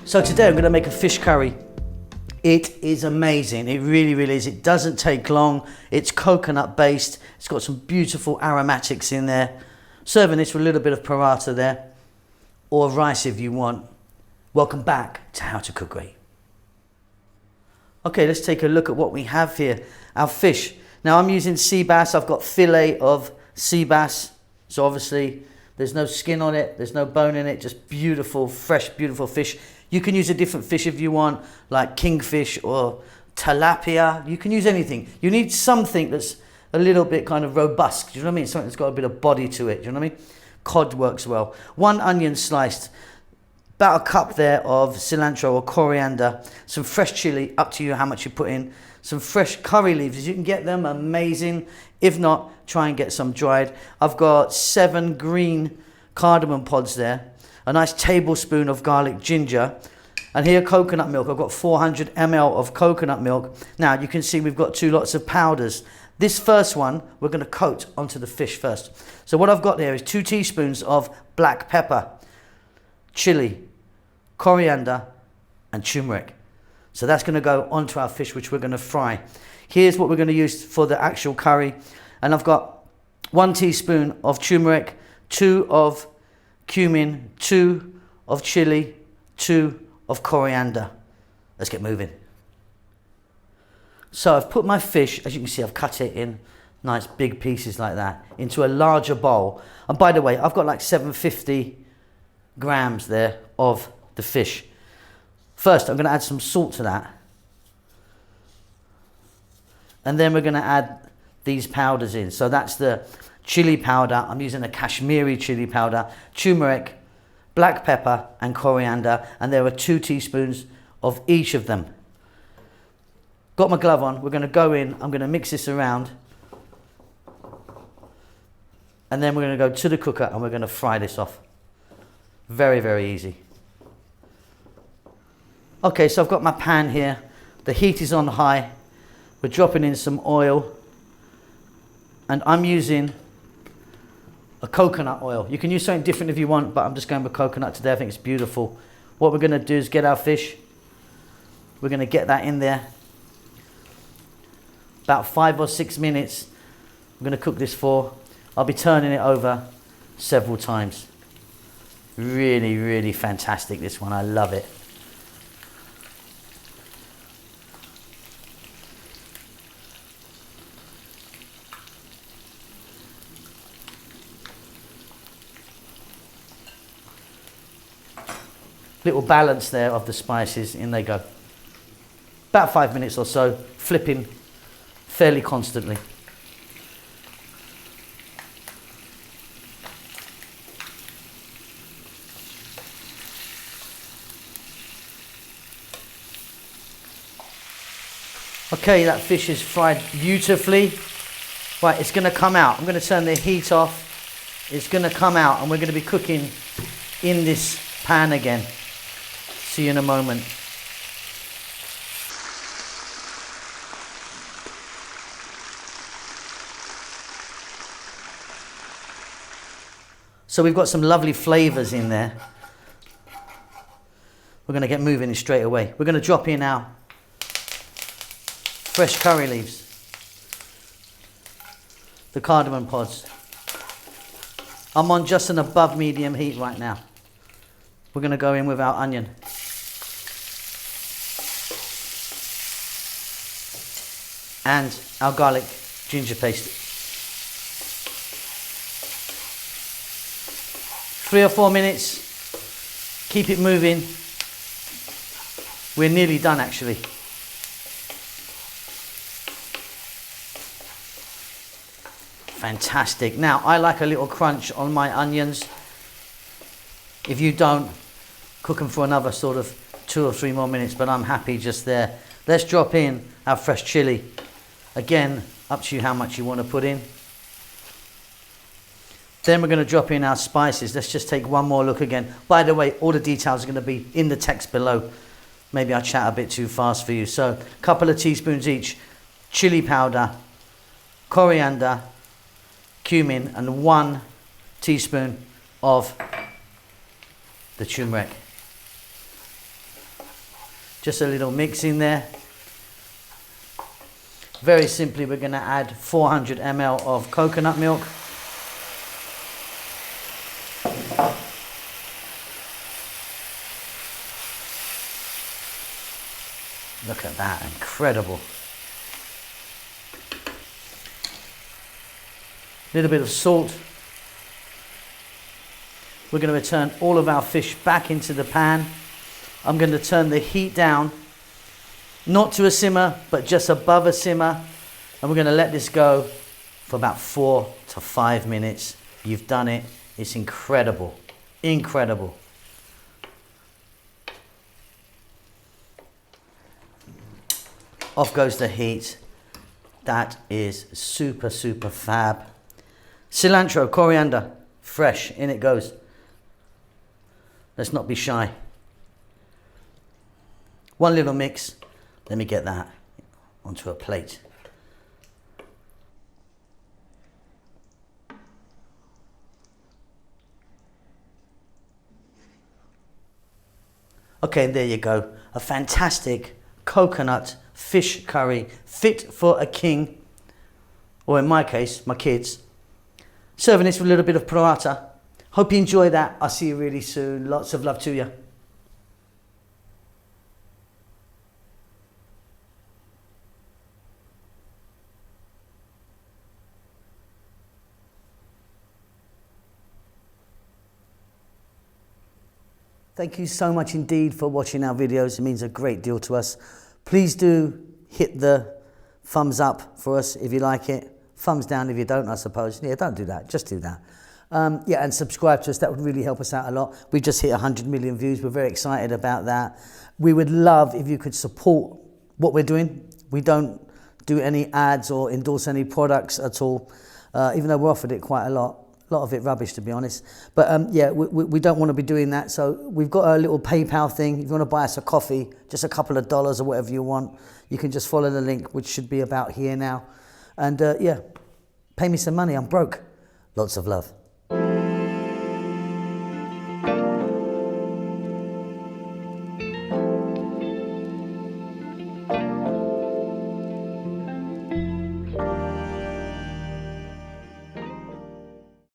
So today I'm going to make a fish curry. It is amazing. It really, really is. It doesn't take long. It's coconut based. It's got some beautiful aromatics in there. Serving this with a little bit of paratha there, or rice if you want. Welcome back to How to Cook Great. Okay, let's take a look at what we have here. Our fish. Now I'm using sea bass. I've got fillet of sea bass. So obviously there's no skin on it. There's no bone in it. Just beautiful, fresh, beautiful fish. You can use a different fish if you want, like kingfish or tilapia. You can use anything. You need something that's a little bit kind of robust. Do you know what I mean? Something that's got a bit of body to it. Do you know what I mean? Cod works well. 1 onion sliced. About a cup there of cilantro or coriander. Some fresh chili, up to you how much you put in. Some fresh curry leaves. You can get them, amazing. If not, try and get some dried. I've got 7 green cardamom pods there. A nice tablespoon of garlic ginger, and here coconut milk. I've got 400 ml of coconut milk. Now you can see we've got 2 lots of powders. This first one we're going to coat onto the fish first. So what I've got there is 2 teaspoons of black pepper, chili, coriander and turmeric. So that's going to go onto our fish, which we're going to fry. Here's what we're going to use for the actual curry, and I've got 1 teaspoon of turmeric, 2 of cumin, 2 of chili, 2 of coriander. Let's get moving. So I've put my fish, as you can see, I've cut it in nice big pieces like that, into a larger bowl. And by the way, I've got like 750 grams there of the fish. First, I'm going to add some salt to that. And then we're going to add these powders in. So that's the chili powder. I'm using a Kashmiri chili powder, turmeric, black pepper and coriander, and there are 2 teaspoons of each of them. Got my glove on. We're going to go in. I'm going to mix this around, and then we're going to go to the cooker and we're going to fry this off. Very, very easy. Okay, so I've got my pan here. The heat is on high. We're dropping in some oil, and I'm using a coconut oil. You can use something different if you want, but I'm just going with coconut today. I think it's beautiful. What we're going to do is get our fish. We're going to get that in there. About 5 or 6 minutes. I'm going to cook this for. I'll be turning it over several times. Really, really fantastic, this one. I love it. Little balance there of the spices, in they go. About 5 minutes or so, flipping fairly constantly. Okay, that fish is fried beautifully. Right, it's going to come out. I'm going to turn the heat off. It's going to come out, and we're going to be cooking in this pan again. See you in a moment. So we've got some lovely flavors in there. We're going to get moving straight away. We're going to drop in our fresh curry leaves, the cardamom pods. I'm on just an above medium heat right now. We're going to go in with our onion. And our garlic ginger paste. 3 or 4 minutes. Keep it moving. We're nearly done actually. Fantastic. Now I like a little crunch on my onions. If you don't, cook them for another sort of 2 or 3 more minutes, but I'm happy just there. Let's drop in our fresh chili. Again, up to you how much you want to put in. Then we're going to drop in our spices. Let's just take one more look again. By the way, all the details are going to be in the text below. Maybe I chat a bit too fast for you. So, a couple of teaspoons each. Chili powder, coriander, cumin, and 1 teaspoon of the turmeric. Just a little mix in there. Very simply, we're going to add 400 ml of coconut milk. Look at that, incredible. A little bit of salt. We're going to return all of our fish back into the pan. I'm going to turn the heat down, not to a simmer, but just above a simmer. And we're going to let this go for about 4 to 5 minutes. You've done it. It's incredible. Incredible. Off goes the heat. That is super, super fab. Cilantro, coriander, fresh, in it goes. Let's not be shy. One little mix. Let me get that onto a plate. Okay, there you go. A fantastic coconut fish curry, fit for a king, or in my case, my kids. Serving this with a little bit of burrata. Hope you enjoy that. I'll see you really soon. Lots of love to you. Thank you so much indeed for watching our videos. It means a great deal to us. Please do hit the thumbs up for us if you like it. Thumbs down if you don't, I suppose. Yeah, don't do that. Just do that. Yeah, and subscribe to us. That would really help us out a lot. We just hit 100 million views. We're very excited about that. We would love if you could support what we're doing. We don't do any ads or endorse any products at all, even though we're offered it quite a lot. A lot of it rubbish, to be honest. But yeah, we don't want to be doing that. So we've got a little PayPal thing. If you want to buy us a coffee, just a couple of dollars or whatever you want, you can just follow the link, which should be about here now. And yeah, pay me some money. I'm broke. Lots of love.